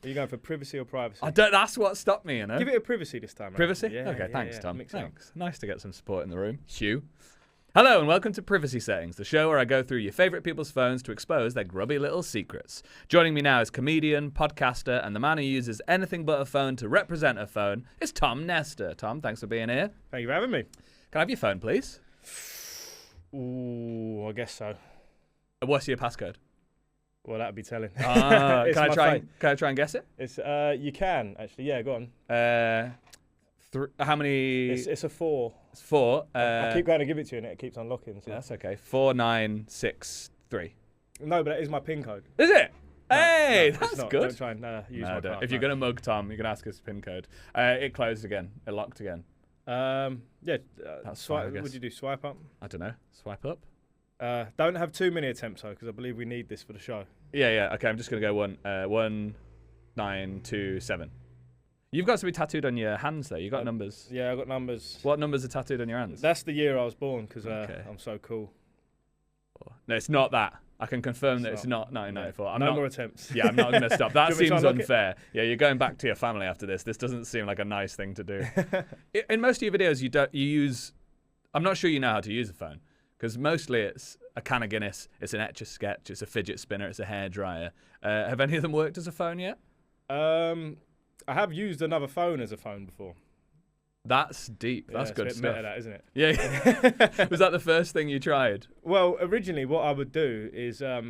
Are you going for privacy or privacy? That's what stopped me, you know. Give it a privacy this time. Privacy? Yeah, okay, thanks, Tom. Mix it up. Thanks. Nice to get some support in the room. Hugh. Hello and welcome to Privacy Settings, the show where I go through your favourite people's phones to expose their grubby little secrets. Joining me now is comedian, podcaster, and the man who uses anything but a phone to represent a phone is Tom Nestor. Tom, thanks for being here. Thank you for having me. Can I have your phone, please? Ooh, I guess so. What's your passcode? Well, that'd be telling. Can I try and guess it? It's you can actually. Yeah, go on. How many? It's a 4. It's 4. I keep going to give it to you, and it keeps unlocking. So. Yeah, that's okay. 4963. No, but that is my PIN code. Is it? No, hey, no, that's not. good. Don't try and use my card. If you're gonna mug Tom, you can ask his PIN code. It closed again. It locked again. Yeah. That's fine, I guess. What do you do? Swipe up? I don't know. Swipe up. Don't have too many attempts though, because I believe we need this for the show. Yeah. Okay, I'm just gonna go 1927. You've got to be tattooed on your hands though. You got numbers. Yeah, I got numbers. What numbers are tattooed on your hands? That's the year I was born, because I'm so cool. No, it's not that. I can confirm that it's not 1994. No more attempts. Yeah, I'm not going to stop. That seems unfair. It? Yeah, you're going back to your family after this. This doesn't seem like a nice thing to do. In most of your videos, you use. I'm not sure you know how to use a phone, because mostly it's a can of Guinness, it's an Etch-a-Sketch, it's a fidget spinner, it's a hairdryer. Have any of them worked as a phone yet? I have used another phone as a phone before. That's deep. That's good it's a bit stuff. Meta, that, isn't it? Yeah. Was that the first thing you tried? Well, originally what I would do is I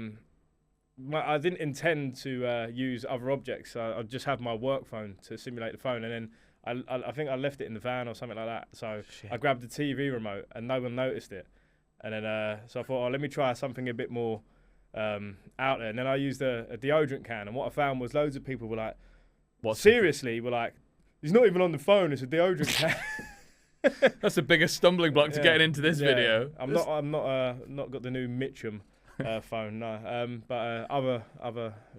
didn't intend to use other objects. So I'd just have my work phone to simulate the phone, and then I think I left it in the van or something like that. So I grabbed the TV remote, and no one noticed it. And then so I thought, let me try something a bit more out there. And then I used a deodorant can, and what I found was loads of people were like, seriously, were like, he's not even on the phone, it's a deodorant can. That's the biggest stumbling block to getting into this video. I'm not got the new Mitchum phone, no. But other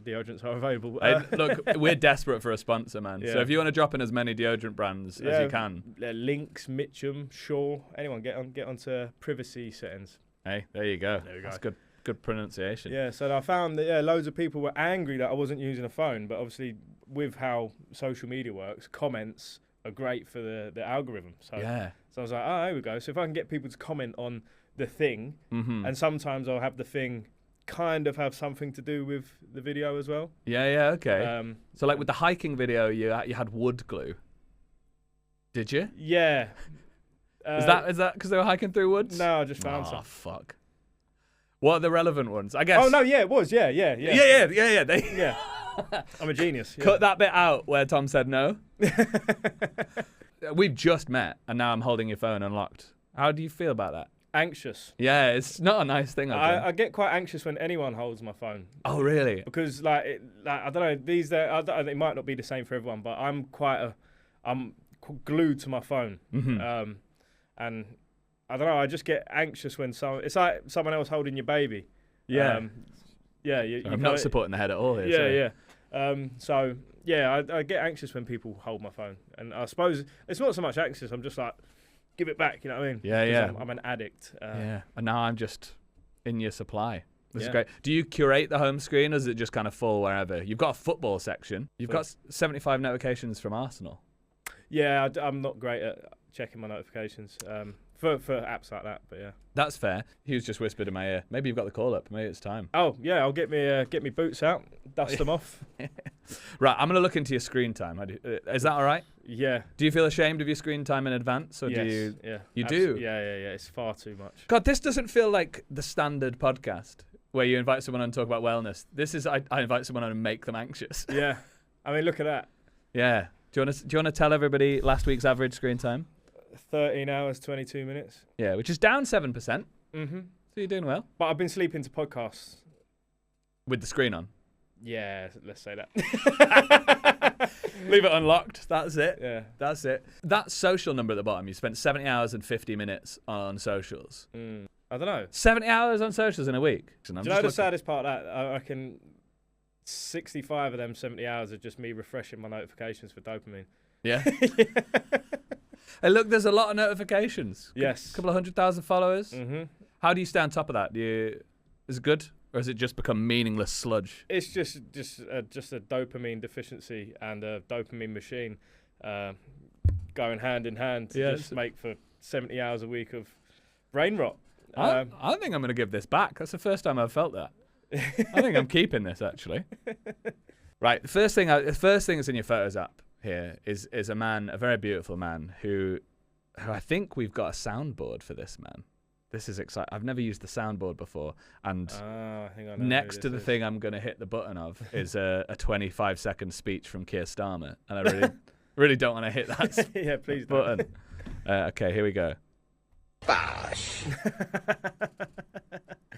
deodorants are available. Look, we're desperate for a sponsor, man. Yeah. So if you want to drop in as many deodorant brands as you can. Lynx, Mitchum, Shaw, anyone get onto privacy settings. Hey, there you go. That's good pronunciation. Yeah, so I found that loads of people were angry that I wasn't using a phone, but obviously with how social media works, comments are great for the algorithm. So I was like, here we go. So if I can get people to comment on the thing, and sometimes I'll have the thing kind of have something to do with the video as well. Yeah, okay. So like with the hiking video, you had wood glue. Did you? Yeah. Is that because they were hiking through woods? No, I just found some. Oh, fuck. What are the relevant ones? I guess. Oh, no, yeah, it was. Yeah. Yeah. I'm a genius. Yeah. Cut that bit out where Tom said no. We've just met, and now I'm holding your phone unlocked. How do you feel about that? Anxious. Yeah, it's not a nice thing. I get quite anxious when anyone holds my phone. Oh, really? Because I don't know, these days, it might not be the same for everyone, but I'm glued to my phone. And I don't know, I just get anxious when it's like someone else holding your baby. Yeah. I'm not supporting the head at all here. Yeah. I get anxious when people hold my phone. And I suppose it's not so much anxious, I'm just like, give it back, you know what I mean? Yeah. I'm an addict. And now I'm just in your supply. This is great. Do you curate the home screen, or is it just kind of full wherever? You've got a football section. You've got 75 notifications from Arsenal. Yeah, I'm not great at checking my notifications for apps like that, but yeah. That's fair. Hugh's just whispered in my ear. Maybe you've got the call up. Maybe it's time. Oh, yeah, I'll get me boots out, dust them off. Right, I'm going to look into your screen time. Is that all right? Yeah. Do you feel ashamed of your screen time in advance, or yes, do you? Yeah. You do? Yeah. It's far too much. God, this doesn't feel like the standard podcast where you invite someone on and talk about wellness. This is I invite someone on and make them anxious. Yeah. I mean, look at that. Yeah. Do you want to tell everybody last week's average screen time? 13 hours, 22 minutes. Yeah, which is down 7%. Mm-hmm. So you're doing well. But I've been sleeping to podcasts. With the screen on? Yeah, let's say that. Leave it unlocked. That's it. Yeah. That's it. That social number at the bottom, you spent 70 hours and 50 minutes on socials. I don't know. 70 hours on socials in a week. Do you know the saddest part of that? I reckon 65 of them 70 hours are just me refreshing my notifications for dopamine. Yeah. Hey, look, there's a lot of notifications. Yes. A couple of 100,000 followers. Mm-hmm. How do you stay on top of that? Is it good? Or has it just become meaningless sludge? It's just a dopamine deficiency and a dopamine machine going hand in hand to just make for 70 hours a week of brain rot. I think I'm going to give this back. That's the first time I've felt that. I think I'm keeping this, actually. Right, the first thing that's in your Photos app here is a man, a very beautiful man, who I think we've got a soundboard for this man. This is exciting. I've never used the soundboard before, and I think I know next to the thing I'm going to hit the button of is a 25-second speech from Keir Starmer, and I really don't want to hit that yeah, please button. Okay, here we go. Bosh.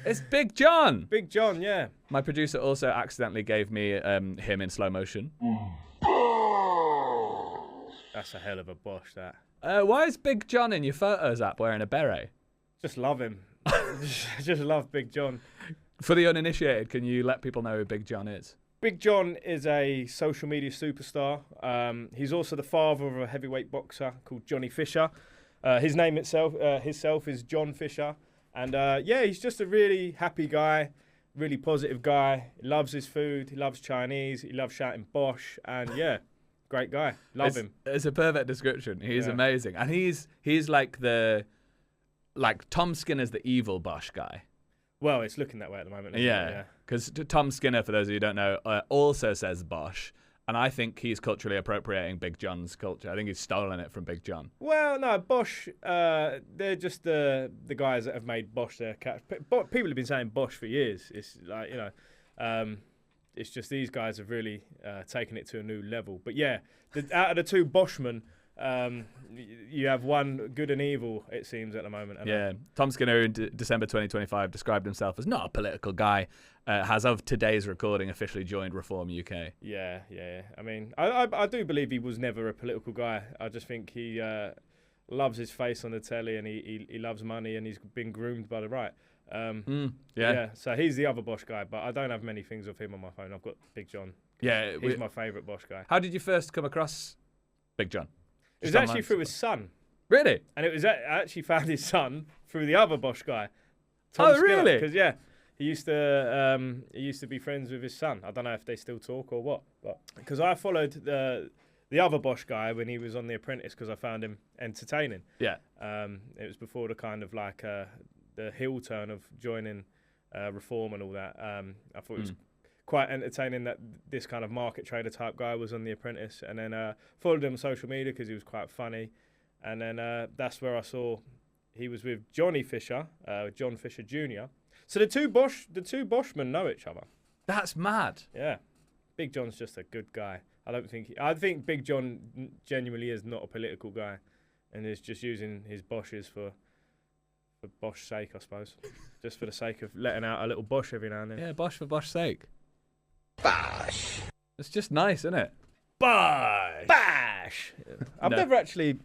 It's Big John. Big John, yeah. My producer also accidentally gave me him in slow motion. That's a hell of a bosh, that. Why is Big John in your Photos app wearing a beret? Just love him. just love Big John. For the uninitiated, can you let people know who Big John is? Big John is a social media superstar. He's also the father of a heavyweight boxer called Johnny Fisher. His name himself is John Fisher. And yeah, he's just a really happy guy, really positive guy. He loves his food. He loves Chinese. He loves shouting Bosh. And yeah, great guy. Love him. It's a perfect description. He's amazing. And he's like Tom Skinner's the evil Bosh guy. Well, it's looking that way at the moment. Yeah, because Tom Skinner, for those of you who don't know, also says Bosh. And I think he's culturally appropriating Big John's culture. I think he's stolen it from Big John. Well, no, Bosh, they're just the guys that have made Bosh their catch. People have been saying Bosh for years. It's like, it's just these guys have really taken it to a new level. But yeah, out of the two Boshmen, you have one good and evil, it seems, at the moment. Yeah, Tom Skinner in December 2025 described himself as not a political guy, has of today's recording officially joined Reform UK. Yeah. I mean, I do believe he was never a political guy. I just think he loves his face on the telly, and he loves money, and he's been groomed by the right. Yeah, so he's the other Bosh guy, but I don't have many things of him on my phone. I've got Big John. Yeah, he's my favourite Bosh guy. How did you first come across Big John? It was actually through his son. Really? And it was I actually found his son through the other Bosh guy. Tom Skinner, really? Because yeah, he used to be friends with his son. I don't know if they still talk or what, but because I followed the other Bosh guy when he was on The Apprentice, because I found him entertaining. Yeah. It was before the kind of like the heel turn of joining Reform and all that. I thought it was quite entertaining that this kind of market trader type guy was on The Apprentice, and then followed him on social media because he was quite funny, and then that's where I saw he was with Johnny Fisher, John Fisher Jr. So the two Boshmen know each other. That's mad. Yeah, Big John's just a good guy. I think Big John genuinely is not a political guy, and is just using his Boshes for Bosh's sake, I suppose, just for the sake of letting out a little Bosh every now and then. Yeah, Bosh for Bosh's sake. Bosh. It's just nice, isn't it? Bosh! Bosh! I've never actually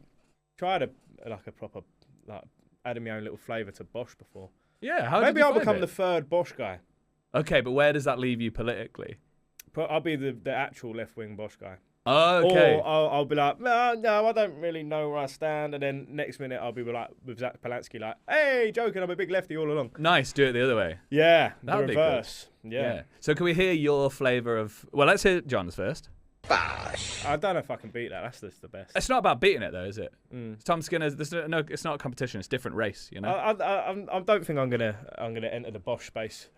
tried a proper, adding my own little flavour to Bosh before. Yeah, maybe I'll become the third Bosh guy. Okay, but where does that leave you politically? I'll be the actual left-wing Bosh guy. Oh, okay. Or I'll be like, no, I don't really know where I stand. And then next minute I'll be like with Zach Polansky, like, hey, joking, I'm a big lefty all along. Nice, do it the other way. Yeah, that would the reverse. Be good. Yeah. So can we hear your flavour of... Well, let's hear John's first. Bosh. I don't know if I can beat that. That's just the best. It's not about beating it, though, is it? Tom Skinner's... it's not a competition. It's a different race, you know? I don't think I'm gonna enter the Bosh space.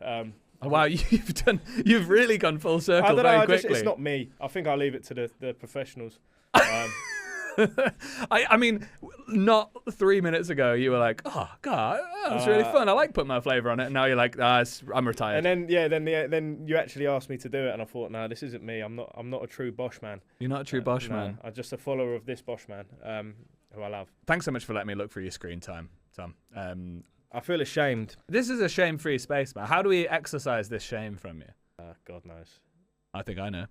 Oh, wow, you've really gone full circle very quickly. It's not me. I think I'll leave it to the professionals. I mean, not 3 minutes ago you were like, oh God, it's really fun. I like putting my flavour on it. And now you're like, I'm retired. And then you actually asked me to do it, and I thought, no, this isn't me. I'm not a true Bosh man. You're not a true Bosh man. I'm just a follower of this Bosh man, who I love. Thanks so much for letting me look through your screen time, Tom. I feel ashamed. This is a shame-free space, man. How do we exercise this shame from you? God knows. I think I know.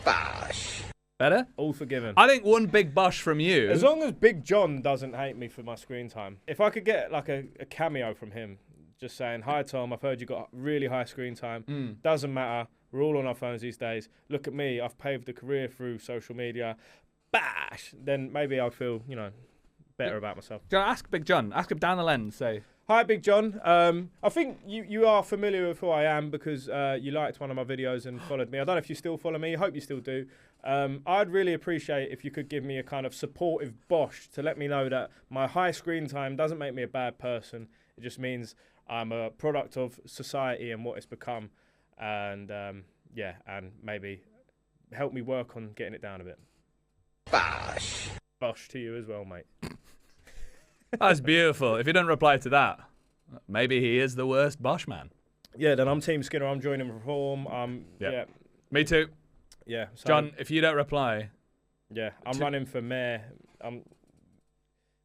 Bosh. Better? All forgiven. I think one big Bosh from you. As long as Big John doesn't hate me for my screen time. If I could get like a cameo from him, just saying, hi Tom, I've heard you got really high screen time. Doesn't matter. We're all on our phones these days. Look at me. I've paved a career through social media. Bash! Then maybe I'll feel, better about myself. Ask Big John. Ask him down the lens. Say, Hi, Big John. I think you are familiar with who I am because you liked one of my videos and followed me. I don't know if you still follow me. I hope you still do. I'd really appreciate if you could give me a kind of supportive bosh to let me know that my high screen time doesn't make me a bad person. It just means I'm a product of society and what it's become. And, and maybe help me work on getting it down a bit. Bosh. Bosh to you as well, mate. That's beautiful. If you don't reply to that, maybe he is the worst Bosch man. Yeah, then I'm Team Skinner. I'm joining Reform. Yeah. Me too. Yeah. So, John, if you don't reply. Yeah, I'm running for mayor.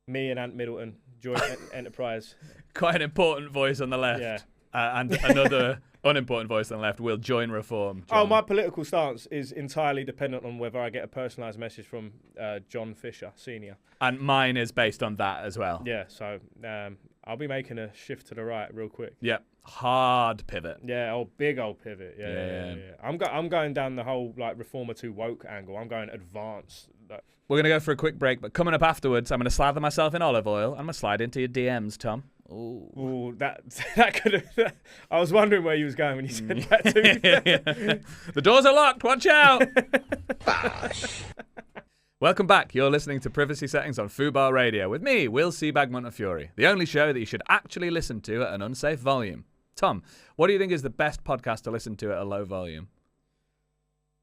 Me and Ant Middleton, joint enterprise. Quite an important voice on the left. Yeah. And another unimportant voice on the left will join Reform. John. Oh, my political stance is entirely dependent on whether I get a personalised message from John Fisher, Senior. And mine is based on that as well. Yeah, so I'll be making a shift to the right real quick. Yep. Hard pivot. Yeah, big old pivot. Yeah. I'm going down the whole like Reformer to woke angle. I'm going advanced. We're going to go for a quick break, but coming up afterwards, I'm going to slather myself in olive oil. I'm going to slide into your DMs, Tom. Ooh, that could have. I was wondering where you was going when you said that to me. The doors are locked. Watch out. Bosh. Welcome back. You're listening to Privacy Settings on FUBAR Radio with me, Will Sebag-montefiore, the only show that you should actually listen to at an unsafe volume. Tom, what do you think is the best podcast to listen to at a low volume?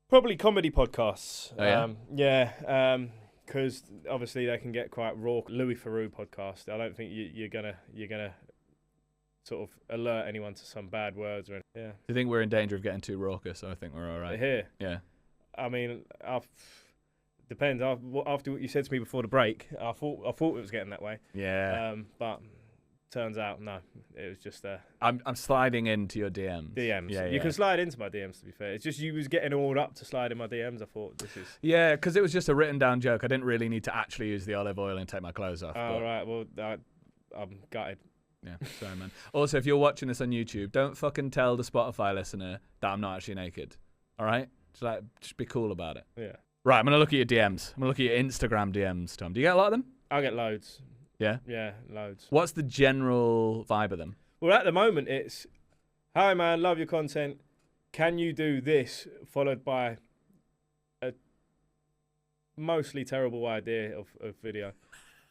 Probably comedy podcasts. Oh, yeah? Because obviously they can get quite raw. Louis Theroux podcast. I don't think you're gonna sort of alert anyone to some bad words or anything. Yeah. Do you think we're in danger of getting too raucous? I think we're all right. Here. Yeah. I mean, depends. After what you said to me before the break, I thought it was getting that way. Yeah. But turns out no. It was just I'm sliding into your DMs. DMs. Yeah, You can slide into my DMs. To be fair, it's just you was getting all up to slide in my DMs. I thought this is. Yeah, because it was just a written down joke. I didn't really need to actually use the olive oil and take my clothes off. Oh right. Well, I'm gutted. Yeah, sorry, man. Also, if you're watching this on YouTube, don't fucking tell the Spotify listener that I'm not actually naked. All right? Just be cool about it. Yeah. Right, I'm going to look at your DMs. I'm going to look at your Instagram DMs, Tom. Do you get a lot of them? I get loads. Yeah? Yeah, loads. What's the general vibe of them? Well, at the moment, it's, hi, man, love your content. Can you do this? Followed by a mostly terrible idea of video.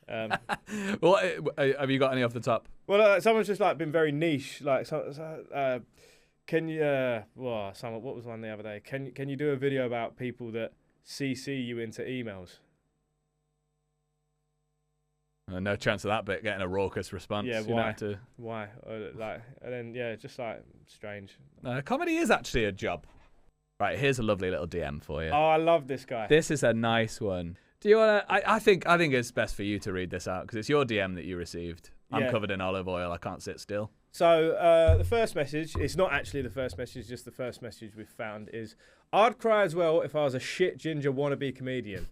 Well, have you got any off the top? Well, someone's just like been very niche. Like, can you? What was one the other day? Can you do a video about people that CC you into emails? No chance of that bit getting a raucous response. Yeah, why? Why? And then just like strange. Comedy is actually a job. Right, here's a lovely little DM for you. Oh, I love this guy. This is a nice one. Do you want to? I think it's best for you to read this out because it's your DM that you received. I'm covered in olive oil. I can't sit still. So the first message, it's not actually the first message, just the first message we've found is, I'd cry as well if I was a shit ginger wannabe comedian.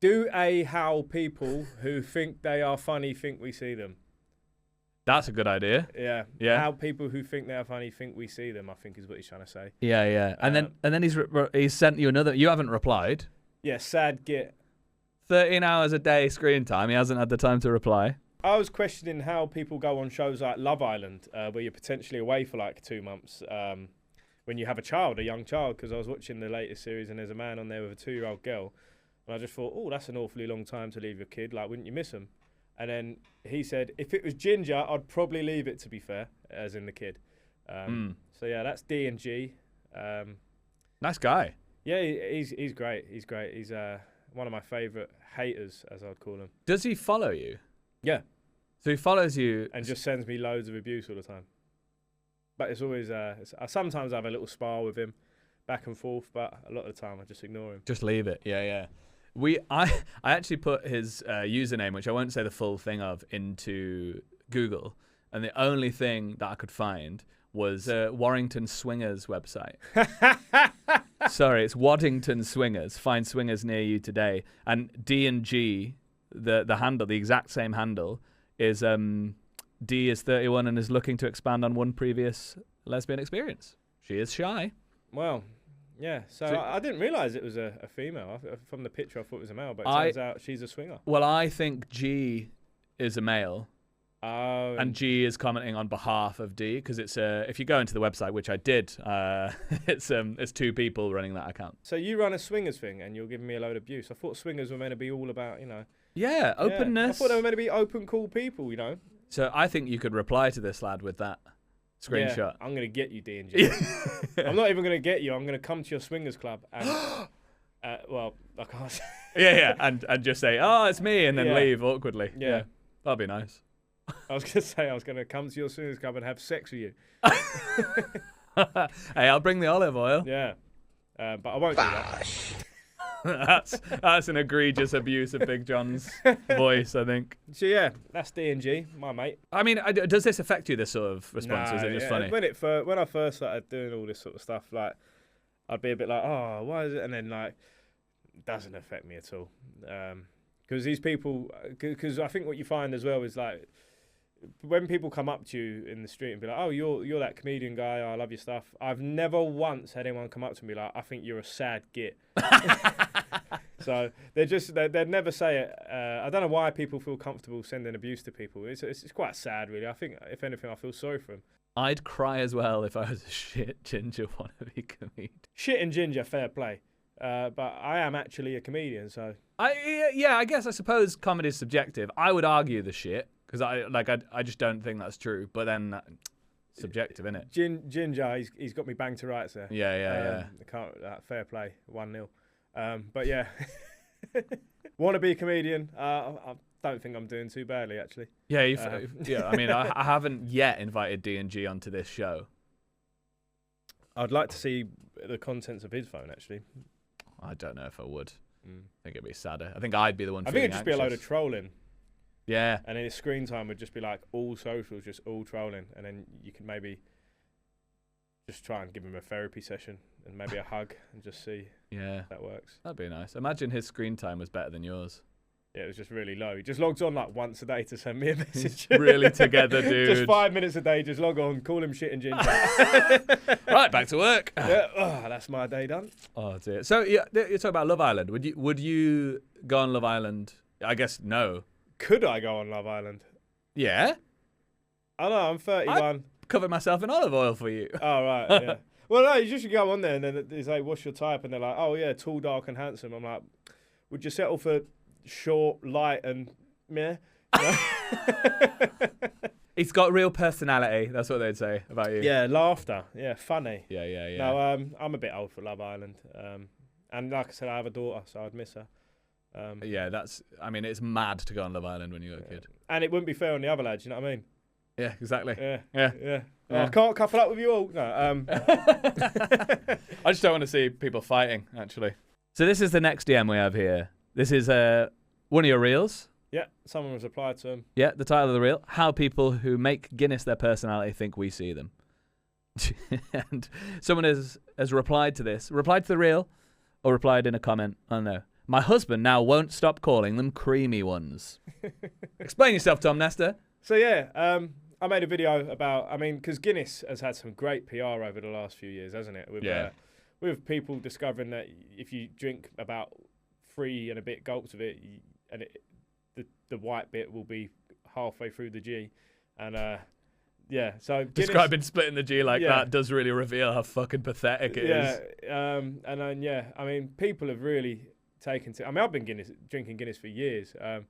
How people who think they are funny think we see them. That's a good idea. Yeah. Yeah. How people who think they are funny think we see them, I think is what he's trying to say. Yeah. And then he's sent you another. You haven't replied. Yeah, sad git. 13 hours a day screen time. He hasn't had the time to reply. I was questioning how people go on shows like Love Island, where you're potentially away for like 2 months when you have a young child, because I was watching the latest series and there's a man on there with a 2-year-old girl. And I just thought, oh, that's an awfully long time to leave your kid. Like, wouldn't you miss him? And then he said, if it was Ginger, I'd probably leave it, to be fair, as in the kid. So, yeah, that's D and G. Nice guy. Yeah, he's great. He's great. He's one of my favourite haters, as I'd call him. Does he follow you? Yeah. So he follows you. And just sends me loads of abuse all the time. But it's always, I sometimes have a little spar with him, back and forth, but a lot of the time I just ignore him. Just leave it. Yeah. I actually put his username, which I won't say the full thing of, into Google, and the only thing that I could find was Warrington Swingers website. Sorry, it's Waddington Swingers. Find swingers near you today. And D&G, the handle, the exact same handle, is D is 31 and is looking to expand on one previous lesbian experience. She is shy. Well, yeah. So I didn't realise it was a female. From the picture, I thought it was a male, but it turns out she's a swinger. Well, I think G is a male, Oh, And G is commenting on behalf of D because it's if you go into the website, which I did, it's two people running that account. so you run a swingers thing, and you're giving me a load of abuse. I thought swingers were meant to be all about, Yeah, openness. I thought they were meant to be open, cool people, So I think you could reply to this lad with that screenshot. Yeah, I'm gonna get you, D&G. I'm not even gonna get you. I'm gonna come to your swingers club and, well, I can't say. Yeah, and just say, oh, it's me, and then Yeah. leave awkwardly. Yeah. That'd be nice. I was gonna say I was gonna come to your swingers club and have sex with you. Hey, I'll bring the olive oil. Yeah, but I won't do that. Bosh. That's an egregious abuse of Big John's voice, I think. So yeah, that's D&G, my mate. I mean, does this affect you, this sort of response, or is it just funny? When I first started doing all this sort of stuff, like, I'd be a bit like, oh, why is it? And then, like, it doesn't affect me at all. Because these people, because I think what you find as well is, like, when people come up to you in the street and be like, oh, you're that comedian guy, I love your stuff. I've never once had anyone come up to me like, I think you're a sad git. So they'd never say it. I don't know why people feel comfortable sending abuse to people. It's quite sad, really. I think, if anything, I feel sorry for them. I'd cry as well if I was a shit ginger wannabe comedian. Shit and ginger, fair play. But I am actually a comedian, so. I guess I suppose comedy is subjective. I would argue the shit because I just don't think that's true. But then subjective, innit? Ginger, he's got me banged to rights there. Yeah. I can't. Fair play, 1-0. But yeah, wanna be a comedian. I don't think I'm doing too badly, actually. Yeah, yeah. I mean, I haven't yet invited D&G onto this show. I'd like to see the contents of his phone, actually. I don't know if I would. I think it'd be sadder. I think I'd be the one. I think it'd just be a load anxious. of trolling. Yeah. And then his screen time would just be like all socials, just all trolling, and then you can maybe just try and give him a therapy session and maybe a hug and just see if that works. That'd be nice. Imagine his screen time was better than yours. Yeah, it was just really low. He just logs on like once a day to send me a message. Really together, dude. Just 5 minutes a day, just log on, call him shit and ginger. Right, back to work. Yeah, that's my day done. Oh dear. So you're talking about Love Island. Would you go on Love Island? I guess no. Could I go on Love Island? Yeah. I know, I'm 31. I covered myself in olive oil for you. Oh, right, yeah. Well, no, you just should go on there and then it's like, what's your type? And they're like, oh, yeah, tall, dark and handsome. I'm like, would you settle for short, light and meh? He's got real personality. That's what they'd say about you. Yeah, laughter. Yeah, funny. Yeah. No, I'm a bit old for Love Island. And like I said, I have a daughter, so I'd miss her. Yeah, it's mad to go on Love Island when you're a kid. And it wouldn't be fair on the other lads, you know what I mean? Yeah, exactly. Yeah. Oh, I can't couple up with you all. No. I just don't want to see people fighting, actually. So this is the next DM we have here. This is one of your reels. Yeah, someone has replied to him. Yeah, the title of the reel: How people who make Guinness their personality think we see them. And someone has replied to this. Replied to the reel, or replied in a comment. I don't know. My husband now won't stop calling them creamy ones. Explain yourself, Tom Nestor. So yeah, I made a video about, because Guinness has had some great PR over the last few years, hasn't it? With people discovering that if you drink about 3 and a bit gulps of it, the white bit will be halfway through the G. And so Guinness, describing splitting the G like that does really reveal how fucking pathetic it is. And then, people have really taken to, I've been drinking Guinness for years. And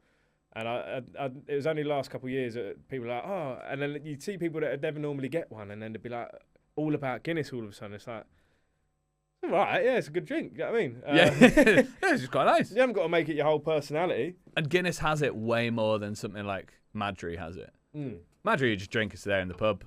it was only the last couple of years that people were like, oh, and then you'd see people that would never normally get one, and then they'd be like, all about Guinness all of a sudden. It's like, all right, yeah, it's a good drink. You know what I mean? Yeah, it's just quite nice. You haven't got to make it your whole personality. And Guinness has it way more than something like Madry has it. Madry, you just drink, it's there in the pub.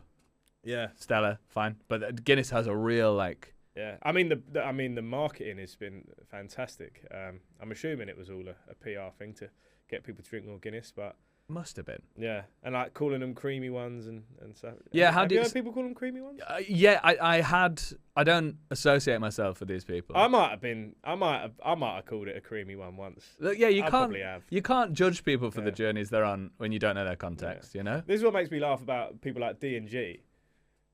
Yeah. Stella, fine. But Guinness has a real, like... Yeah, the marketing has been fantastic. I'm assuming it was all a PR thing to get people to drink more Guinness, but must have been. Yeah, and like calling them creamy ones and stuff. Yeah, have you heard people call them creamy ones? Yeah, I don't associate myself with these people. I might have called it a creamy one once. Yeah, you probably have. You can't judge people for the journeys they're on when you don't know their context. You know. This is what makes me laugh about people like D&G.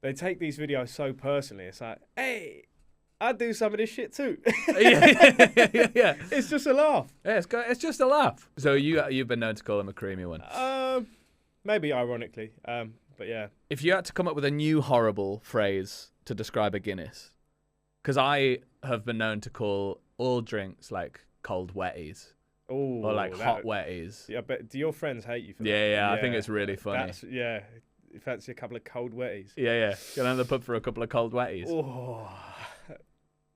They take these videos so personally. It's like, hey, I do some of this shit too. yeah. It's just a laugh. Yeah, it's just a laugh. So you've been known to call him a creamy one. maybe ironically. But yeah. If you had to come up with a new horrible phrase to describe a Guinness, because I have been known to call all drinks like cold wetties Oh, or like hot wetties. Yeah, but do your friends hate you for that? Yeah, I think it's really funny. Yeah, you fancy a couple of cold wetties? Yeah. Go down to the pub for a couple of cold wetties. Oh,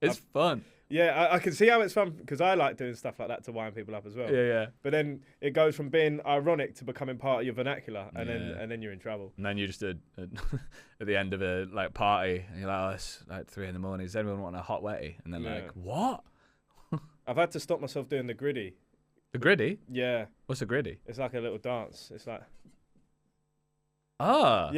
It's fun. yeah, I can see how it's fun because I like doing stuff like that to wind people up as well. Yeah. But then it goes from being ironic to becoming part of your vernacular, and Yeah. then you're in trouble. And then you just at the end of a like party, and you're like, oh, it's like 3 a.m. Does anyone want a hot wetty? And then like, what? I've had to stop myself doing the griddy. The griddy? Yeah, What's a griddy? it's like a little dance. It's like Ah,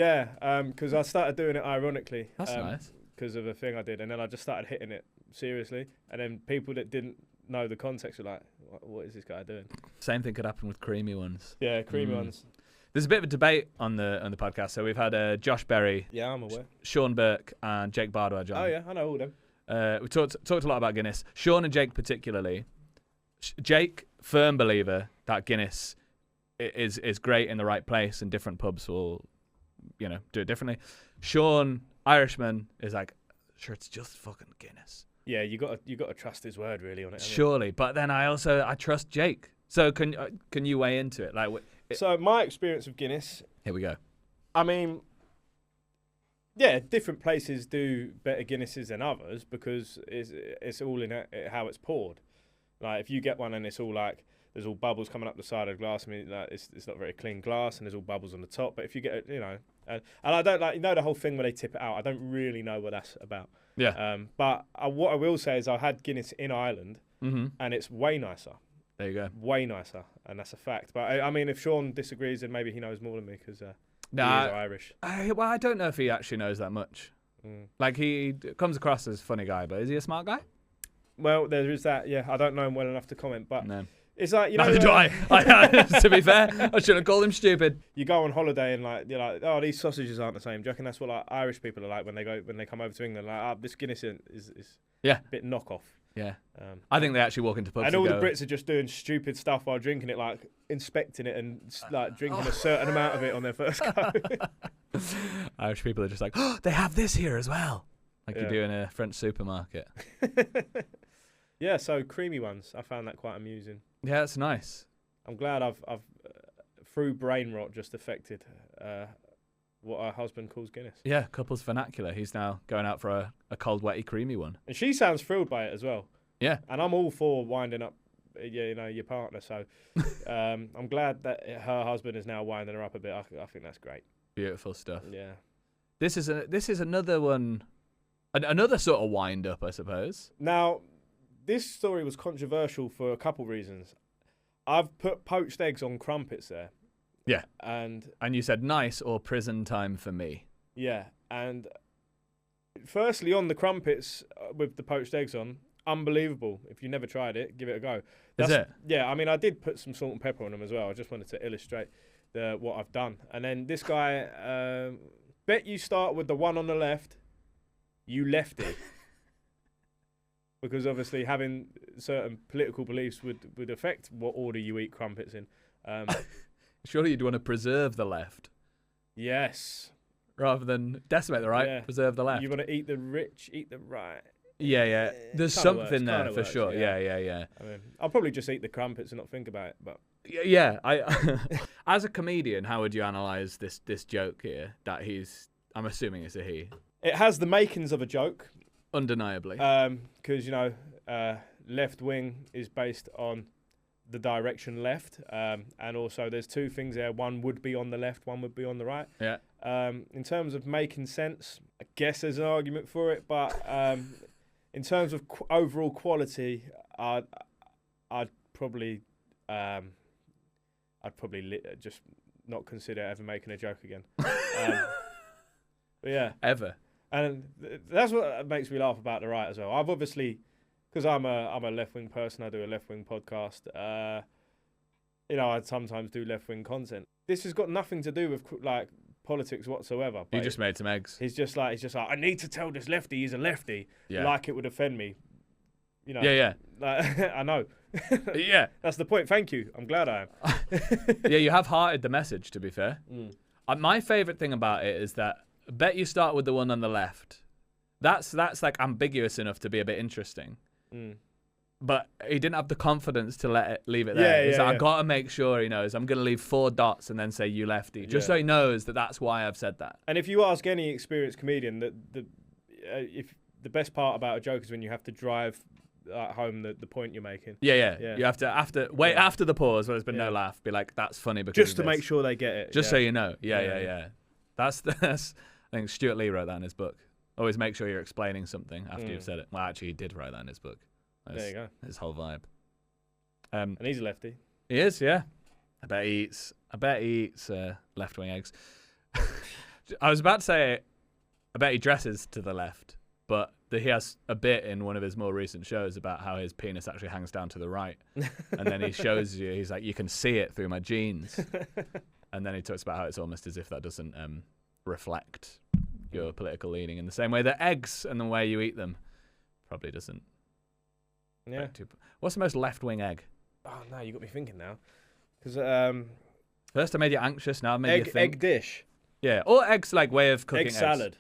because I started doing it ironically. that's nice. Because of a thing I did, and then I just started hitting it seriously, and then people that didn't know the context were like, "What is this guy doing?" Same thing could happen with creamy ones. Yeah, creamy ones. There's a bit of a debate on the podcast. So we've had Josh Berry, Yeah, I'm aware. Sean Burke, and Jake Bardwell. John. Oh yeah, I know all them. We talked a lot about Guinness. Sean and Jake particularly. Jake, firm believer that Guinness is great in the right place, and different pubs will, do it differently. Sean, Irishman, is like, sure, it's just fucking Guinness. Yeah, you got to trust his word really on it. Surely, but then I trust Jake. So can you weigh into it? Like, So my experience of Guinness, here we go. I mean, yeah, different places do better Guinnesses than others because it's all in how it's poured. Like if you get one and it's all like there's all bubbles coming up the side of the glass. I mean, like it's not very clean glass and there's all bubbles on the top. But if you get it, and I don't like the whole thing where they tip it out. I don't really know what that's about. Yeah. But what I will say is I had Guinness in Ireland and it's way nicer. There you go. Way nicer, and that's a fact. But I mean, if Sean disagrees, then maybe he knows more than me because he is Irish. Well, I don't know if he actually knows that much. Like he comes across as a funny guy, but is he a smart guy? Well, there is that. Yeah, I don't know him well enough to comment, but No. it's like Neither do I. To be fair, I shouldn't have called him stupid. You go on holiday and like you're like, oh, these sausages aren't the same. Do you reckon that's what like Irish people are like when they come over to England? Like, this Guinness is Yeah. a bit knockoff. Yeah. I think they actually walk into pubs and all go, the Brits are just doing stupid stuff while drinking it, like inspecting it and like drinking a certain amount of it on their first go. Irish people are just like, oh, they have this here as well. Like you do in a French supermarket. Yeah, so creamy ones. I found that quite amusing. Yeah, it's nice. I'm glad I've through brain rot just affected what our husband calls Guinness. Yeah, couples vernacular. He's now going out for a cold, wetty, creamy one. And she sounds thrilled by it as well. Yeah. And I'm all for winding up, your partner. So I'm glad that her husband is now winding her up a bit. I think that's great. Beautiful stuff. Yeah. This is another one, another sort of wind up, I suppose. Now, this story was controversial for a couple reasons. I've put poached eggs on crumpets there. Yeah. And you said nice or prison time for me. Yeah. And firstly, on the crumpets with the poached eggs on, unbelievable. If you never tried it, give it a go. Is it? Yeah. I mean, I did put some salt and pepper on them as well. I just wanted to illustrate what I've done. And then this guy, bet you start with the one on the left, you lefty. Because obviously having certain political beliefs would affect what order you eat crumpets in. Surely you'd want to preserve the left. Yes. Rather than decimate the right, Yeah. preserve the left. You want to eat the rich, eat the right. Yeah. There's something there for sure. Yeah. I mean, I'll probably just eat the crumpets and not think about it. But Yeah. As a comedian, how would you analyse this joke here? That I'm assuming it's a he. it has the makings of a joke. Undeniably. Because left wing is based on the direction left, and also there's two things there. One would be on the left, one would be on the right. Yeah. In terms of making sense, I guess there's an argument for it, but in terms of overall quality, I'd probably just not consider ever making a joke again. But yeah. Ever. And that's what makes me laugh about the right as well. I've obviously, because I'm a left-wing person, I do a left-wing podcast. I sometimes do left-wing content. This has got nothing to do with like politics whatsoever. You just made some eggs. He's just like, I need to tell this lefty he's a lefty. Yeah. Like it would offend me. you know. Yeah, Like, I know. yeah. That's the point. Thank you. I'm glad I am. Yeah, you have hearted the message, to be fair. My favourite thing about it is that I bet you start with the one on the left. That's like ambiguous enough to be a bit interesting. But he didn't have the confidence to leave it there. He's like, I got to make sure he knows. I'm going to leave 4 dots and then say you lefty, just so he knows that that's why I've said that. And if you ask any experienced comedian, if the best part about a joke is when you have to drive home the point you're making. Yeah. You have to after the pause where there's been no laugh, be like, that's funny because just to make sure they get it. Just so you know. Yeah. That's I think Stuart Lee wrote that in his book. Always make sure you're explaining something after you've said it. Well, actually, he did write that in his book. There you go. His whole vibe. And he's a lefty. He is, yeah. I bet he eats left-wing eggs. I was about to say, I bet he dresses to the left, but he has a bit in one of his more recent shows about how his penis actually hangs down to the right. And then he shows you, he's like, you can see it through my jeans. And then he talks about how it's almost as if that doesn't reflect your political leaning in the same way that eggs and the way you eat them probably doesn't. Yeah. What's the most left-wing egg? Oh, no, you got me thinking now. Because first I made you anxious, now I made you think. Egg dish. Yeah, or eggs like way of cooking eggs. Salad.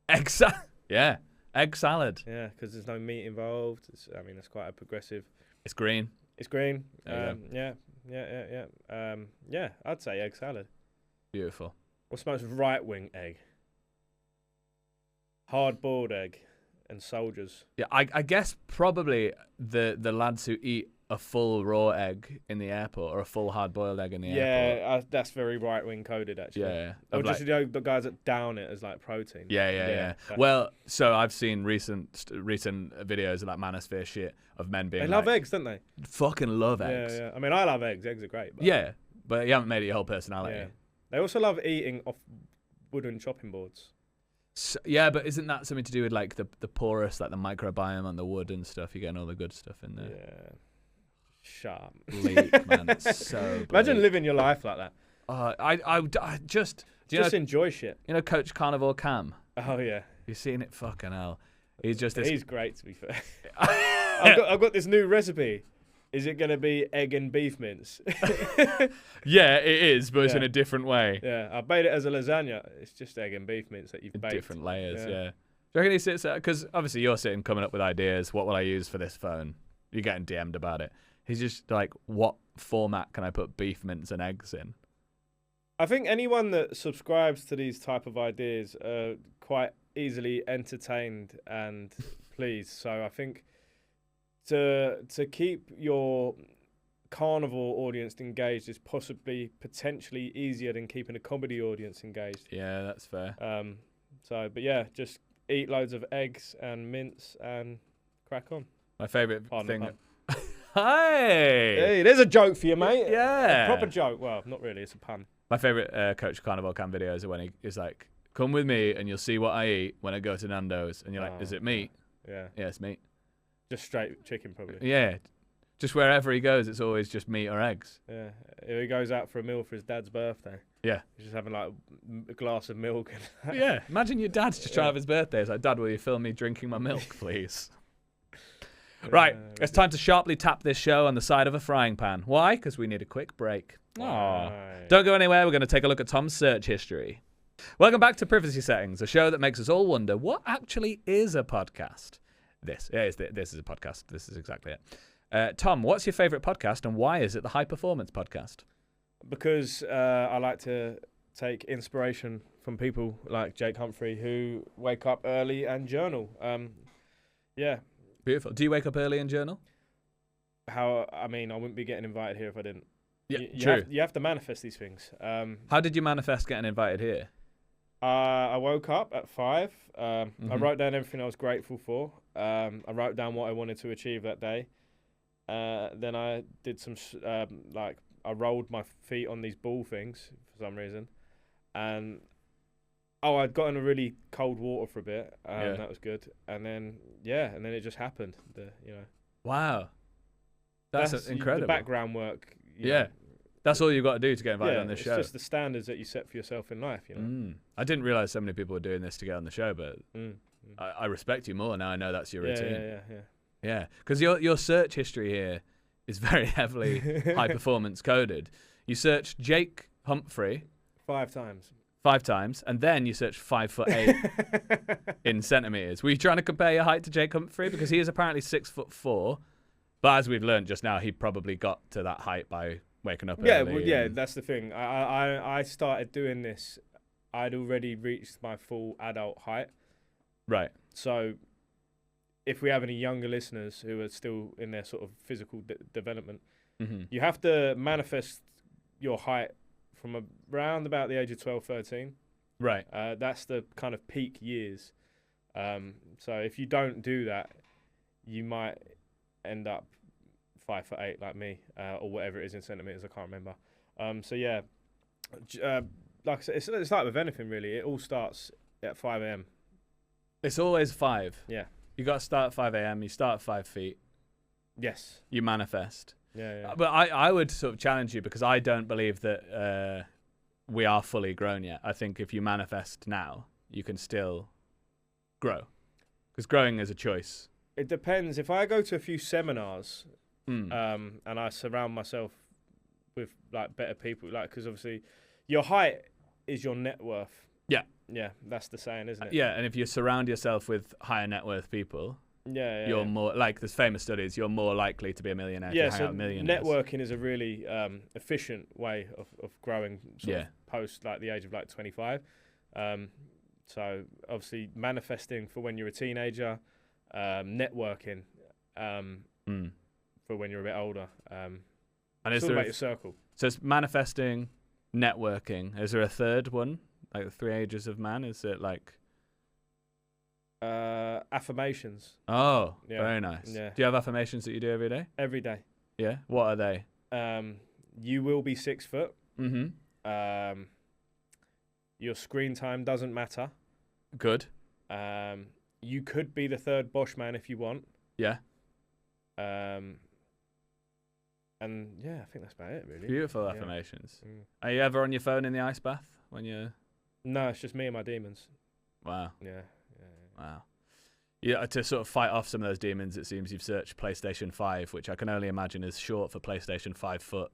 Egg salad. Yeah, egg salad. Yeah, because there's no meat involved. It's quite a progressive. It's green. It's green. Yeah, I'd say egg salad. Beautiful. What's the most right-wing egg? Hard-boiled egg and soldiers. Yeah, I guess probably the lads who eat a full raw egg in the airport or a full hard-boiled egg in the airport. Yeah, that's very right-wing coded, actually. Yeah. Or just the guys that down it as like protein. Yeah. Well, so I've seen recent videos of that manosphere shit of men being They love eggs, don't they? Fucking love eggs. Yeah. I mean, I love eggs. Eggs are great. But Yeah, but you haven't made it your whole personality. Yeah. They also love eating off wooden chopping boards. So, yeah, but isn't that something to do with like the porous, like the microbiome on the wood and stuff? You're getting all the good stuff in there. Yeah. Shut up. Bleak, man. It's so bleak. Imagine living your life like that. I just enjoy shit. You know Coach Carnivore Cam? Oh, yeah. You've seen it? Fucking hell. He's great, to be fair. I've got this new recipe. Is it going to be egg and beef mince? Yeah, it is, but it's in a different way. Yeah, I made it as a lasagna. It's just egg and beef mince that you've baked. Different layers, yeah. Do you reckon he sits there? Because obviously you're sitting coming up with ideas. What will I use for this phone? You're getting DM'd about it. He's just like, what format can I put beef mince and eggs in? I think anyone that subscribes to these type of ideas are quite easily entertained and pleased. So I think to keep your carnivore audience engaged is potentially easier than keeping a comedy audience engaged. Yeah, that's fair. But yeah, just eat loads of eggs and mince and crack on. My favourite thing. Hey, there's a joke for you, mate. Yeah. A proper joke. Well, not really. It's a pun. My favourite Coach Carnival Cam videos are when he is like, come with me and you'll see what I eat when I go to Nando's. And you're like, is it meat? Yeah. Yeah, it's meat. Just straight chicken, probably. Yeah. Just wherever he goes, it's always just meat or eggs. Yeah. He goes out for a meal for his dad's birthday. Yeah. He's just having like a glass of milk. Yeah. Imagine your dad's just trying to have his birthday. It's like, Dad, will you film me drinking my milk, please? Right, it's time to sharply tap this show on the side of a frying pan. Why? Because we need a quick break. Aww. Don't go anywhere. We're going to take a look at Tom's search history. Welcome back to Privacy Settings, a show that makes us all wonder what actually is a podcast. This is a podcast. This is exactly it. Tom, what's your favourite podcast and why is it the High Performance Podcast? Because I like to take inspiration from people like Jake Humphrey who wake up early and journal. Yeah. Beautiful. Do you wake up early and journal? I wouldn't be getting invited here if I didn't. Yeah, true. You have to manifest these things. How did you manifest getting invited here? I woke up at 5. I wrote down everything I was grateful for. I wrote down what I wanted to achieve that day. Then I did some, I rolled my feet on these ball things for some reason. And I'd gotten a really cold water for a bit. That was good. And then it just happened. Wow. That's incredible. The background work. Yeah. That's all you've got to do to get invited on this show. It's just the standards that you set for yourself in life, you know. I didn't realise so many people were doing this to get on the show, but I respect you more now. I know that's your routine. Yeah. Yeah, because your search history here is very heavily high performance coded. You search Jake Humphrey 5 times. 5 times, and then you search 5'8" in centimeters. Were you trying to compare your height to Jake Humphrey? Because he is apparently 6'4", but as we've learned just now, he probably got to that height by waking up Yeah, early. well, yeah, that's the thing. I started doing this. I'd already reached my full adult height. Right. So if we have any younger listeners who are still in their sort of physical development, you have to manifest your height from around about the age of 12, 13. Right. That's the kind of peak years. So if you don't do that, you might end up 5'8" like me, or whatever it is in centimeters. I can't remember. So yeah, like I said, it's like with anything really. It all starts at 5 a.m. It's always 5. Yeah. You got to start at 5 a.m. You start at 5 feet. Yes. You manifest. Yeah. But I would sort of challenge you because I don't believe that we are fully grown yet. I think if you manifest now, you can still grow. Because growing is a choice. It depends. If I go to a few seminars, Mm. and I surround myself with like better people, like because obviously your height is your net worth. Yeah. Yeah, that's the saying, isn't it? Yeah, and if you surround yourself with higher net worth people, Yeah. you're more like there's famous studies. You're more likely to be a millionaire. Yeah, if you hang so out with millionaires. networking is a really efficient way of growing sort of post like the age of like 25. So obviously manifesting for when you're a teenager, networking for when you're a bit older. And it's is all there about your circle. so it's manifesting, networking. Is there a third one? Like the 3 ages of man? Is it like Affirmations Oh, Yeah. very nice. Yeah. Do you have affirmations that you do every day? every day. Yeah. What are they? You will be 6 foot. Mm-hmm. Your screen time doesn't matter. Good. You could be the third Bosch man if you want. Yeah. And yeah, I think that's about it, really. Beautiful Yeah. affirmations. Are you ever on your phone in the ice bath when you're? No, it's just me and my demons. Wow. Yeah. Wow. Yeah, to sort of fight off some of those demons, it seems you've searched PlayStation 5, which I can only imagine is short for PlayStation 5 foot,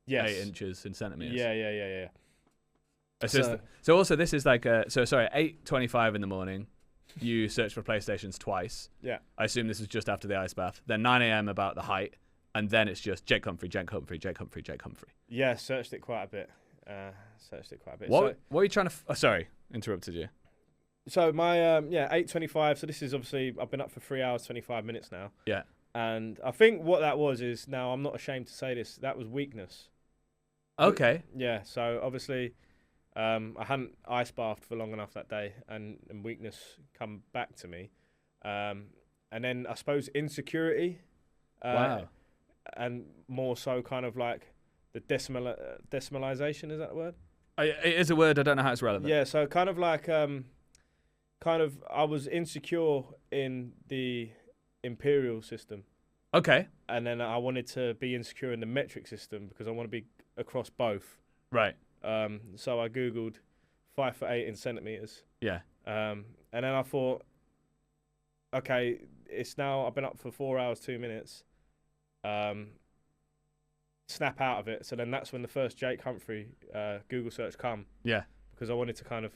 Yes. 8 inches in centimeters. Yeah. So also this is like 8:25 in the morning. You search for PlayStations twice. Yeah. I assume this is just after the ice bath. Then 9 a.m. about the height, and then it's just Jake Humphrey. Yeah, searched it quite a bit. What are you trying to? Sorry, interrupted you. So my 8:25. So this is obviously I've been up for 3 hours 25 minutes now. Yeah. And I think what that was is now I'm not ashamed to say this. That was weakness. Okay. Yeah. So obviously, I hadn't ice bathed for long enough that day, and weakness come back to me, and then I suppose insecurity. Wow. And more so kind of like the decimalization, is that the word? It is a word. I don't know how it's relevant. Yeah, so kind of like I was insecure in the imperial system, Okay. and then I wanted to be insecure in the metric system because I want to be across both. Right. So I googled 5'8" in centimeters. Yeah. And then I thought, okay, I've been up for 4 hours 2 minutes. Snap out of it. So then that's when the first Jake Humphrey Google search come. Yeah. Because I wanted to kind of.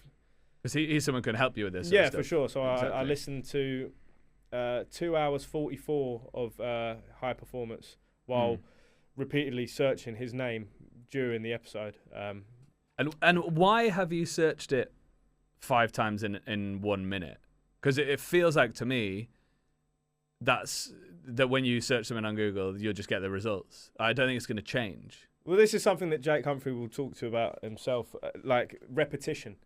Because he's someone who can help you with this. sort Yeah, of for stuff. sure. So I Exactly. listened to 2 hours 44 of high performance while repeatedly searching his name during the episode. And why have you searched it 5 times in 1 minute? Because it feels like to me that when you search something on Google, you'll just get the results. I don't think it's going to change. Well, this is something that Jake Humphrey will talk to about himself, like repetition.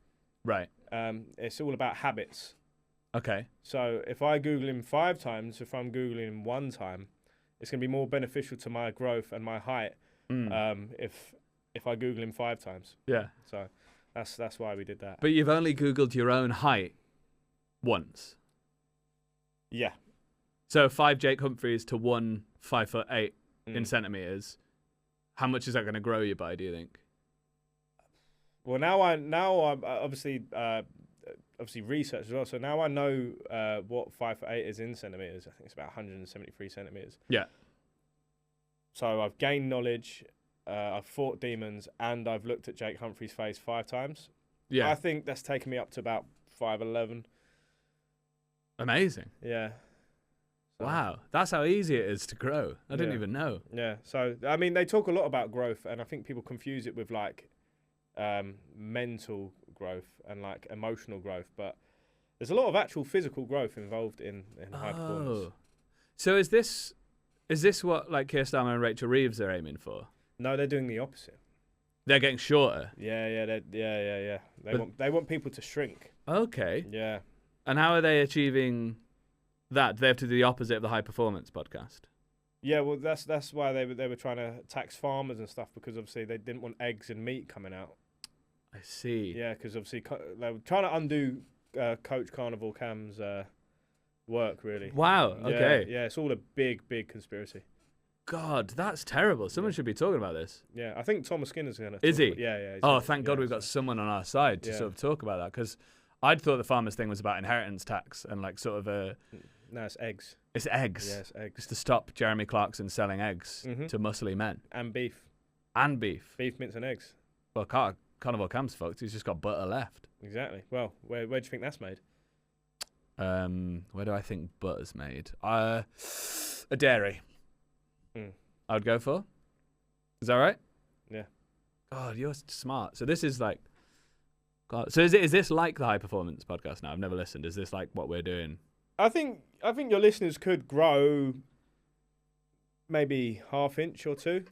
Right. It's all about habits. Okay. So if I Google him 5 times, if I'm Googling him 1 time, it's going to be more beneficial to my growth and my height if I Google him 5 times. Yeah. So that's why we did that. But you've only Googled your own height once. Yeah. So 5 Jake Humphreys to 1 5'8" in Mm. centimeters. How much is that going to grow you by, do you think? Well, now I'm obviously obviously researched as well. So now I know what 5'8" is in centimeters. I think it's about 173 centimeters. Yeah. So I've gained knowledge. I've fought demons, and I've looked at Jake Humphrey's face 5 times. Yeah. I think that's taken me up to about 5'11". Amazing. Yeah. So, Wow. That's how easy it is to grow. I didn't even know. Yeah. So I mean, they talk a lot about growth, and I think people confuse it with like mental growth and like emotional growth, but there's a lot of actual physical growth involved in high performance. So is this what like Keir Starmer and Rachel Reeves are aiming for? No, they're doing the opposite. They're getting shorter. Yeah. They want people to shrink. Okay. Yeah. And how are they achieving that? Do they have to do the opposite of the high performance podcast? Yeah, well, that's why they were trying to tax farmers and stuff, because obviously they didn't want eggs and meat coming out. I see. Yeah, because obviously they were trying to undo Coach Carnival Cam's work, really. Wow. Okay. Yeah, it's all a big conspiracy. God, that's terrible. Someone should be talking about this. Yeah, I think Thomas Skinner's going to. Is he? Yeah. Oh, thank God we've got someone on our side to sort of talk about that, because I'd thought the farmers thing was about inheritance tax and like sort of a. No, it's eggs. It's eggs. Yeah, it's eggs. It's to stop Jeremy Clarkson selling eggs to muscly men. And beef. And beef. Beef, mince, and eggs. Well, Carnival Cam's fucked. He's just got butter left. Exactly. Well, where do you think that's made? Where do I think butter's made? A dairy. I would go for. Is that right? Yeah. God, you're smart. So this is like. God. So is this like the high performance podcast now? I've never listened. Is this like what we're doing? I think your listeners could grow maybe half inch or 2.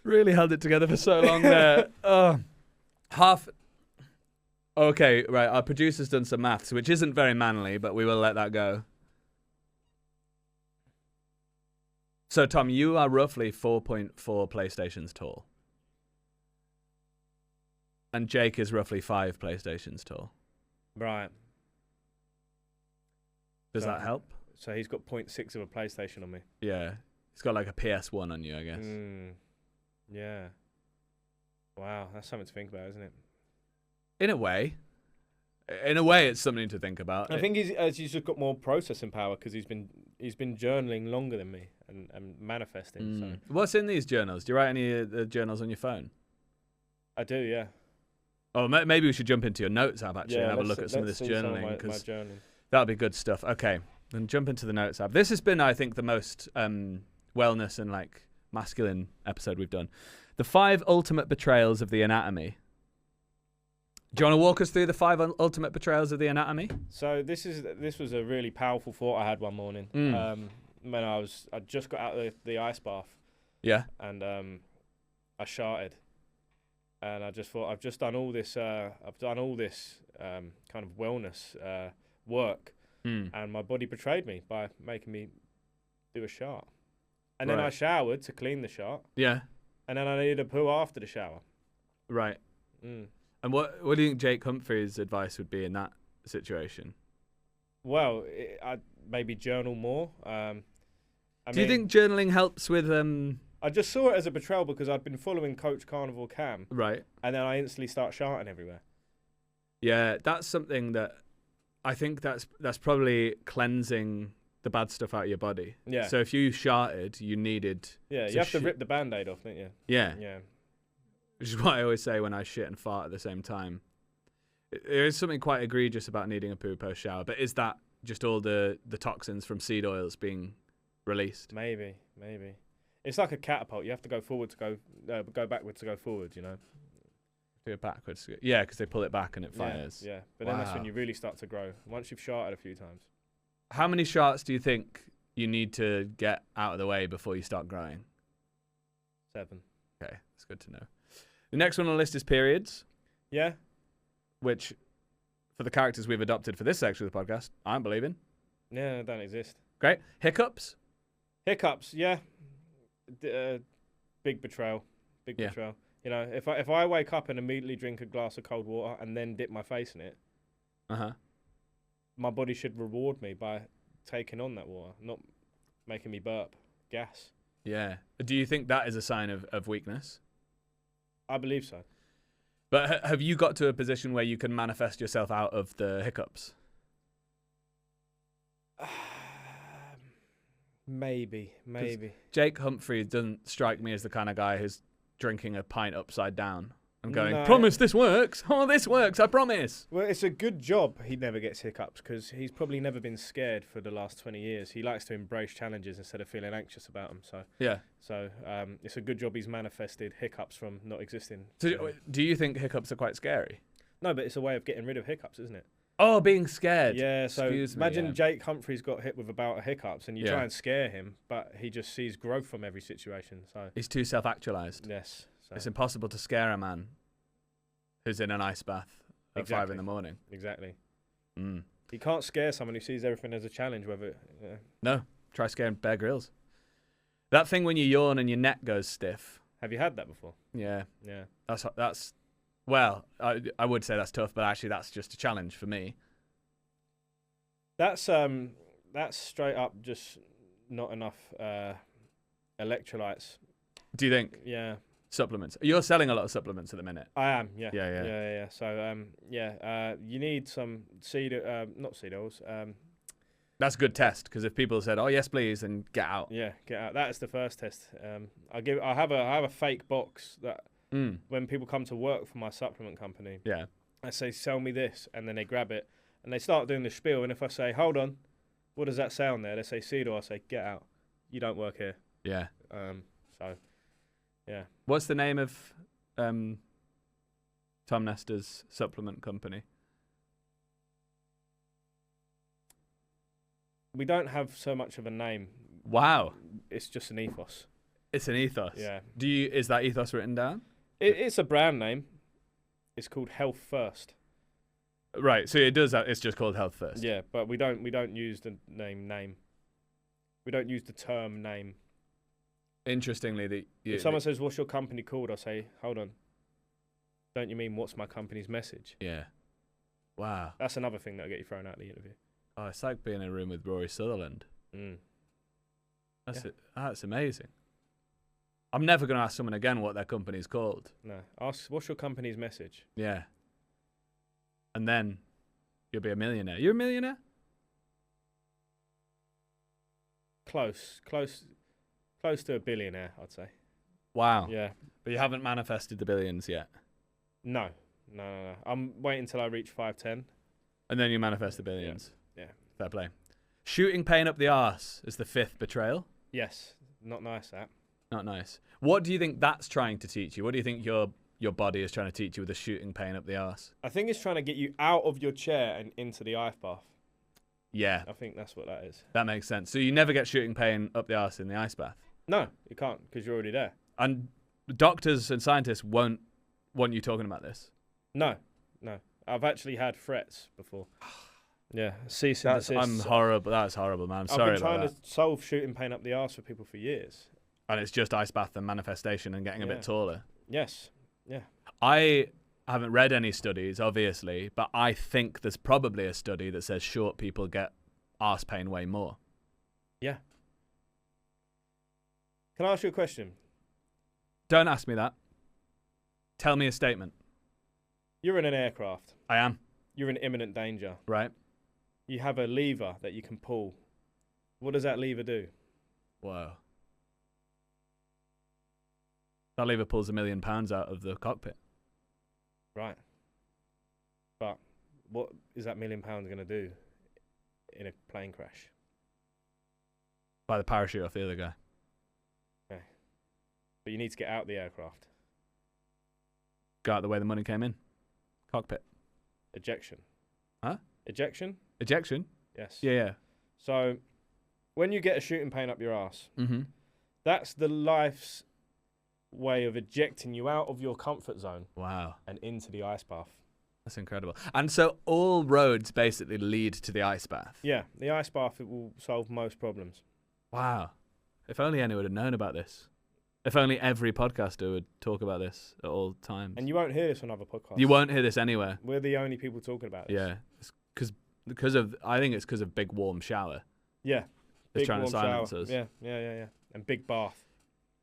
Really held it together for so long there. Half. Okay, right. Our producer's done some maths, which isn't very manly, but we will let that go. So, Tom, you are roughly 4.4 PlayStations tall. And Jake is roughly 5 PlayStations tall. Right. Does that help? So he's got 0.6 of a PlayStation on me. Yeah. He's got like a PS1 on you, I guess. Yeah. Wow, that's something to think about, isn't it? In a way. In a way, it's something to think about. I think he's just got more processing power because he's been journaling longer than me and manifesting. So what's in these journals? Do you write any of the journals on your phone? I do, yeah. Oh, maybe we should jump into your notes app actually and have a look at some of this journaling, because that'll be good stuff. Okay, then jump into the notes app. This has been, I think, the most wellness and like masculine episode we've done. The 5 ultimate betrayals of the anatomy. Do you want to walk us through the 5 ultimate betrayals of the anatomy? So this was a really powerful thought I had one morning. When I just got out of the ice bath. Yeah. And I sharted. And I just thought, I've just done all this kind of wellness work, and my body betrayed me by making me do a shart. And then I showered to clean the shart. Yeah. And then I needed a poo after the shower. Right. And what do you think Jake Humphrey's advice would be in that situation? Well, I'd maybe journal more. Do you think journaling helps with... I just saw it as a betrayal because I'd been following Coach Carnival Cam. Right. And then I instantly start sharting everywhere. Yeah, that's something that I think that's probably cleansing the bad stuff out of your body. Yeah. So if you sharted, you needed... Yeah, you have to rip the Band-Aid off, don't you? Yeah. Yeah. Which is what I always say when I shit and fart at the same time. There is something quite egregious about needing a poo post-shower, but is that just all the toxins from seed oils being released? Maybe. It's like a catapult. You have to go forward to go backwards to go forward, you know? Go backwards. Yeah, because they pull it back and it fires. Yeah. But then that's when you really start to grow, once you've sharted a few times. How many sharts do you think you need to get out of the way before you start growing? 7. Okay, that's good to know. The next one on the list is periods. Yeah. Which, for the characters we've adopted for this section of the podcast, I don't believe in. Yeah, they don't exist. Great. Hiccups? Hiccups, yeah. Big betrayal. Big betrayal. You know, if I wake up and immediately drink a glass of cold water and then dip my face in it, my body should reward me by taking on that water, not making me burp. gas. Yeah. Do you think that is a sign of weakness? I believe so. But have you got to a position where you can manifest yourself out of the hiccups? Maybe. Jake Humphries doesn't strike me as the kind of guy who's drinking a pint upside down and going, No. promise this works. Oh, this works. I promise. Well, it's a good job he never gets hiccups because he's probably never been scared for the last 20 years. He likes to embrace challenges instead of feeling anxious about them. Yeah. So it's a good job he's manifested hiccups from not existing. So, do you think hiccups are quite scary? No, but it's a way of getting rid of hiccups, isn't it? Oh, being scared. Yeah, so Excuse me, imagine yeah. Jake Humphries got hit with a bout of hiccups and you Yeah. try and scare him, but he just sees growth from every situation. So He's too self-actualized. yes. So It's impossible to scare a man who's in an ice bath at 5 in the morning. exactly. Mm. You can't scare someone who sees everything as a challenge, whether No, try scaring Bear Grylls. That thing when you yawn and your neck goes stiff. have you had that before? Yeah, Yeah. that's well, I would say that's tough, but actually that's just a challenge for me. That's straight up just not enough electrolytes. Do you think Yeah, supplements? You're selling a lot of supplements at the minute. I am. Yeah. Yeah. So you need some not seed oils. That's a good test because if people said, "Oh yes, please," and get out. Yeah, get out. That is the first test. I have a fake box that when people come to work for my supplement company, Yeah. I say, "Sell me this," and then they grab it and they start doing the spiel. And if I say, "Hold on, what does that say on there?" They say seed oil. I say, "Get out. You don't work here." Yeah. So, yeah. What's the name of Tom Nestor's supplement company? We don't have so much of a name. Wow. It's just an ethos. It's an ethos. Yeah. Is that ethos written down? It's a brand name. It's called Health First. Right. So it does that. It's just called Health First. Yeah, but we don't use the name. We don't use the term name. Interestingly, If someone says, "What's your company called?" I say, "Hold on. Don't you mean what's my company's message?" yeah. Wow. That's another thing that'll get you thrown out of the interview. Oh, it's like being in a room with Rory Sutherland. Mm. That's it. That's amazing. I'm never going to ask someone again what their company's called. No, ask what's your company's message. Yeah. And then you'll be a millionaire. You're a millionaire? Close to a billionaire, I'd say. Wow. Yeah. But you haven't manifested the billions yet. No. I'm waiting until I reach 510. And then you manifest the billions. Yeah. Fair play. Shooting pain up the arse is the 5th betrayal. Yes. Not nice, that. Not nice. What do you think that's trying to teach you? What do you think your body is trying to teach you with the shooting pain up the arse? I think it's trying to get you out of your chair and into the ice bath. Yeah. I think that's what that is. That makes sense. So you never get shooting pain up the arse in the ice bath? No, you can't because you're already there. And doctors and scientists won't want you talking about this? No. I've actually had threats before. Yeah, cease and desist. I'm horrible. That's horrible, man. I'm sorry I've been about trying that. to solve shooting pain up the arse for people for years. And it's just ice bath and manifestation and getting a bit taller. Yes. Yeah. I haven't read any studies, obviously, but I think there's probably a study that says short people get arse pain way more. Yeah. Can I ask you a question? Don't ask me that. Tell me a statement. You're in an aircraft. I am. You're in imminent danger. Right? You have a lever that you can pull. What does that lever do? Whoa. That lever pulls £1 million out of the cockpit. Right. But what is that £1 million going to do in a plane crash? By the parachute off the other guy. Okay. But you need to get out the aircraft. Go out the way the money came in. Cockpit. Ejection. Huh? Ejection? Ejection? Yes. Yeah. So when you get a shooting pain up your ass, Mm-hmm. that's the life's way of ejecting you out of your comfort zone Wow. and into the ice bath. That's incredible. And so all roads basically lead to the ice bath. Yeah, the ice bath, it will solve most problems. Wow. If only anyone had known about this. If only every podcaster would talk about this at all times. And you won't hear this on other podcasts. You won't hear this anywhere. We're the only people talking about this. Yeah. It's because of, I think it's because of big warm shower. Yeah. It's Big trying to warm silence shower. us. Yeah. and big bath.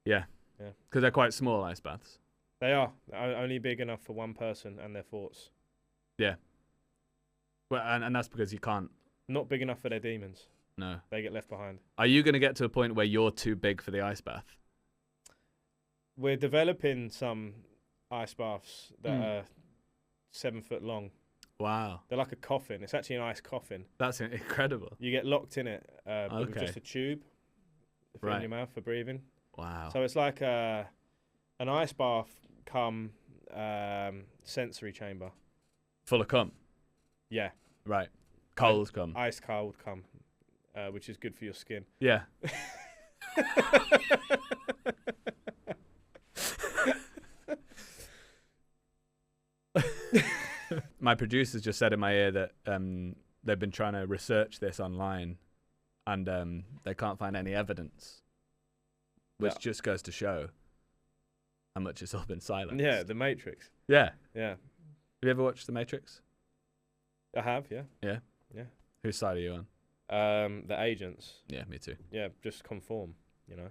Yeah. Yeah. Because they're quite small ice baths. They are only big enough for one person and their thoughts. Yeah. Well, and that's because you can't. Not big enough for their demons. No. They get left behind. Are you going to get to a point where you're too big for the ice bath? We're developing some ice baths that are 7 foot long. Wow. They're like a coffin. It's actually an ice coffin. That's incredible. You get locked in it with just a tube in your mouth for breathing. Wow. So it's like an ice bath come sensory chamber. Full of cum? Yeah. Right. Cold cum. Ice cold cum, which is good for your skin. Yeah. My producers just said in my ear that they've been trying to research this online and they can't find any evidence, which just goes to show how much it's all been silenced. Yeah, The Matrix. Yeah. Yeah. Have you ever watched The Matrix? I have, yeah. Yeah? Yeah. Whose side are you on? The agents. Yeah, me too. Yeah, just conform, you know.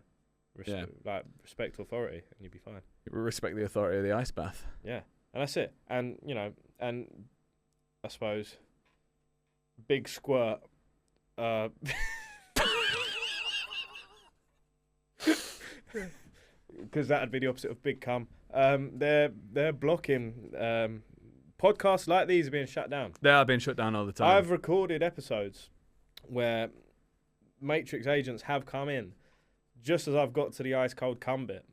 Yeah. Like, respect authority and you'll be fine. Respect the authority of the ice bath. Yeah. And that's it. And, you know, and I suppose big squirt. Because that'd be the opposite of big cum. They're blocking podcasts like these are being shut down. They are being shut down all the time. I've recorded episodes where Matrix agents have come in just as I've got to the ice cold cum bit.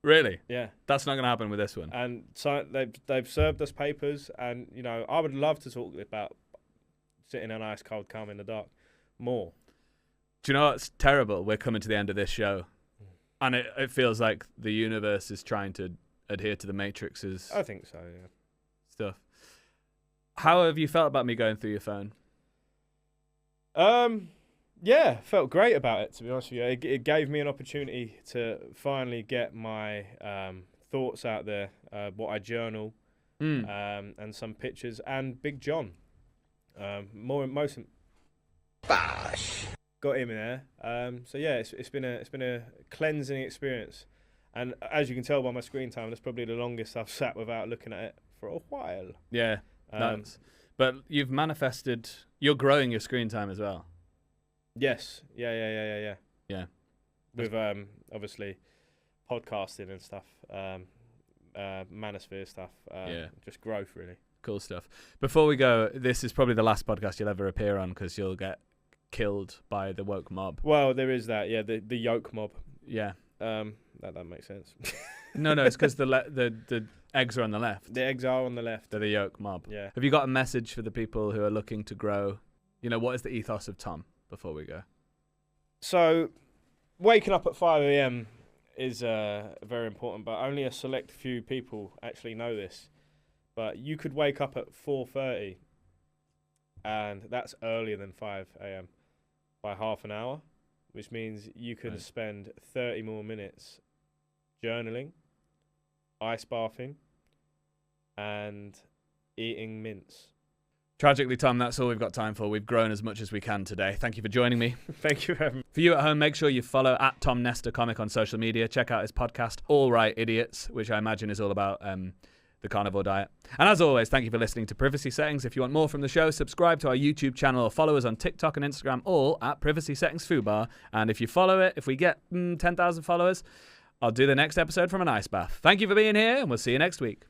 Really? Yeah. That's not going to happen with this one. And so they've served us papers, and you know I would love to talk about sitting on ice cold cum in the dark more. Do you know what's terrible? We're coming to the end of this show, and it feels like the universe is trying to adhere to the Matrix's I think so. Yeah. stuff. How have you felt about me going through your phone? Yeah, felt great about it, to be honest with you. It gave me an opportunity to finally get my thoughts out there, what I journal, and some pictures, and Big John. Most got him in there. So yeah, it's been a cleansing experience, and as you can tell by my screen time, that's probably the longest I've sat without looking at it for a while. Yeah, but you've manifested. You're growing your screen time as well. Yes. Yeah. Yeah. With obviously podcasting and stuff, manosphere stuff. Just growth, really. Cool stuff. Before we go, this is probably the last podcast you'll ever appear on because you'll get killed by the woke mob. Well, there is that. Yeah, the yoke mob. Yeah. That makes sense. No, it's because the eggs are on the left. The eggs are on the left. They're the yoke mob. Yeah. Have you got a message for the people who are looking to grow? You know, what is the ethos of Tom? Before we go, so waking up at 5 a.m. is very important, but only a select few people actually know this. But you could wake up at 4:30, and that's earlier than 5 a.m. by half an hour, which means you can spend 30 more minutes journaling, ice bathing, and eating mints. Tragically, Tom, that's all we've got time for. We've grown as much as we can today. Thank you for joining me. Thank you very much. For you at home, make sure you follow at Tom Nestor Comic on social media. Check out his podcast, All Right Idiots, which I imagine is all about the carnivore diet. And as always, thank you for listening to Privacy Settings. If you want more from the show, subscribe to our YouTube channel or follow us on TikTok and Instagram, all at Privacy Settings FUBAR. And if you follow it, if we get 10,000 followers, I'll do the next episode from an ice bath. Thank you for being here, and we'll see you next week.